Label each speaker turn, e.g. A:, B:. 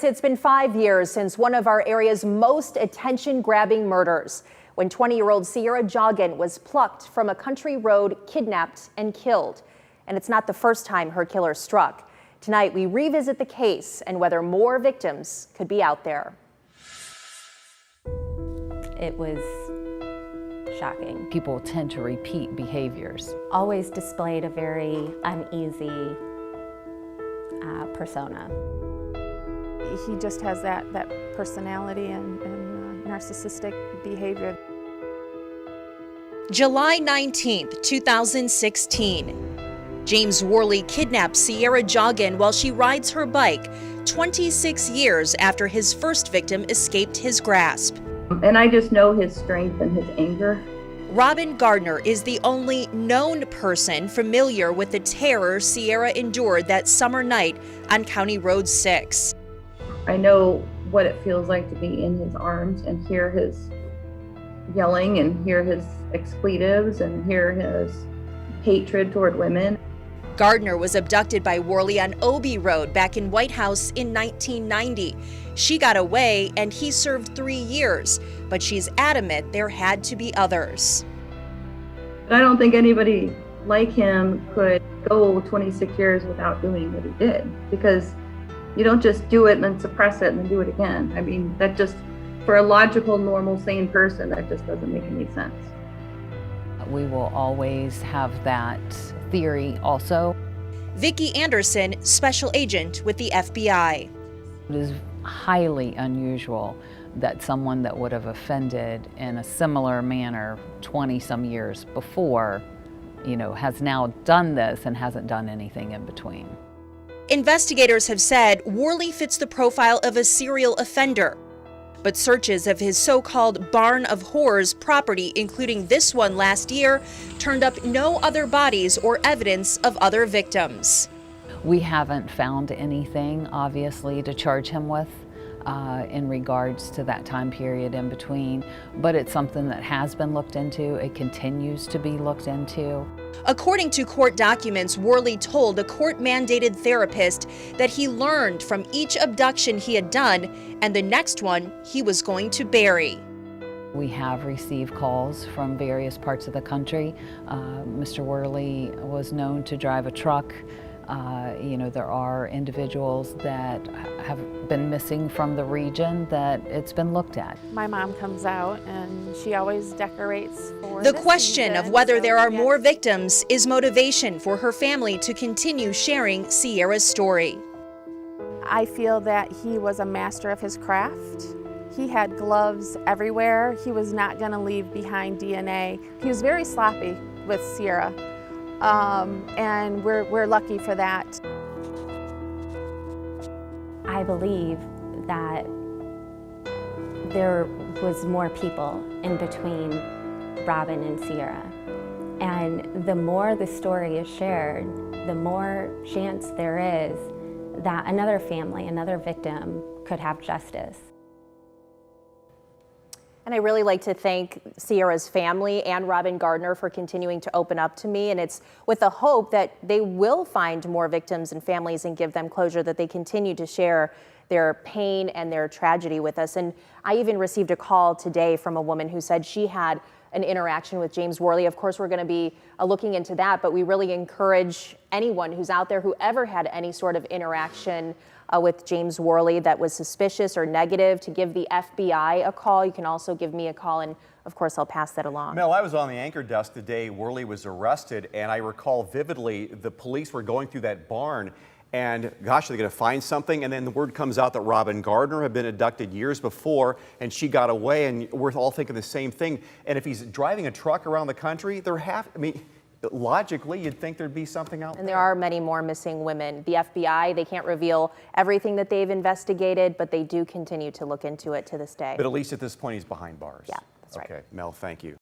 A: It's been 5 years since one of our area's most attention-grabbing murders, when 20-year-old Sierah Joughin was plucked from a country road, kidnapped and killed. And it's not the first time her killer struck. Tonight, we revisit the case and whether more victims could be out there.
B: It was shocking.
C: People tend to repeat behaviors.
B: Always displayed a very uneasy persona.
D: He just has that personality and narcissistic behavior.
E: July 19th, 2016. James Worley kidnapped Sierah Joughin while she rides her bike, 26 years after his first victim escaped his grasp.
F: And I just know his strength and his anger.
E: Robin Gardner is the only known person familiar with the terror Sierah endured that summer night on County Road 6.
F: I know what it feels like to be in his arms and hear his yelling and hear his expletives and hear his hatred toward women.
E: Gardner was abducted by Worley on Obee Road back in Whitehouse in 1990. She got away and he served 3 years, but she's adamant there had to be others.
F: I don't think anybody like him could go 26 years without doing what he did, because you don't just do it and then suppress it and then do it again. I mean, that just, for a logical, normal, sane person, that just doesn't make any sense.
C: We will always have that theory also.
E: Vicki Anderson, special agent with the FBI.
C: It is highly unusual that someone that would have offended in a similar manner 20-some years before, has now done this and hasn't done anything in between.
E: Investigators have said Worley fits the profile of a serial offender, but searches of his so-called barn of horrors property, including this one last year, turned up no other bodies or evidence of other victims.
C: We haven't found anything, obviously, to charge him with in regards to that time period in between, but it's something that has been looked into. It continues to be looked into.
E: According to court documents, Worley told a court-mandated therapist that he learned from each abduction he had done and the next one he was going to bury.
C: We have received calls from various parts of the country. Mr. Worley was known to drive a truck. There are individuals that have been missing from the region that it's been looked at.
D: My mom comes out and she always decorates for
E: The
D: this
E: question
D: season,
E: of whether
D: so
E: there are
D: we
E: more
D: get-
E: victims is motivation for her family to continue sharing Sierra's story.
D: I feel that he was a master of his craft. He had gloves everywhere. He was not going to leave behind DNA. He was very sloppy with Sierra, and we're lucky for that.
B: I believe that there was more people in between Robin and Sierra. And the more the story is shared, the more chance there is that another family, another victim could have justice.
A: And I really like to thank Sierra's family and Robin Gardner for continuing to open up to me. And it's with the hope that they will find more victims and families and give them closure, that they continue to share their pain and their tragedy with us. And I even received a call today from a woman who said she had an interaction with James Worley. Of course, we're going to be looking into that, but we really encourage anyone who's out there who ever had any sort of interaction with James Worley that was suspicious or negative to give the FBI a call. You can also give me a call, and of course I'll pass that along.
G: Mel, I was on the anchor desk the day Worley was arrested, and I recall vividly the police were going through that barn and gosh, they're going to find something, and then the word comes out that Robin Gardner had been abducted years before and she got away, and we're all thinking the same thing. And if he's driving a truck around the country, logically, you'd think there'd be something out there.
A: And there are many more missing women. The FBI, they can't reveal everything that they've investigated, but they do continue to look into it to this day.
G: But at least at this point, he's behind bars.
A: Yeah, that's right.
G: Okay, Mel, thank you.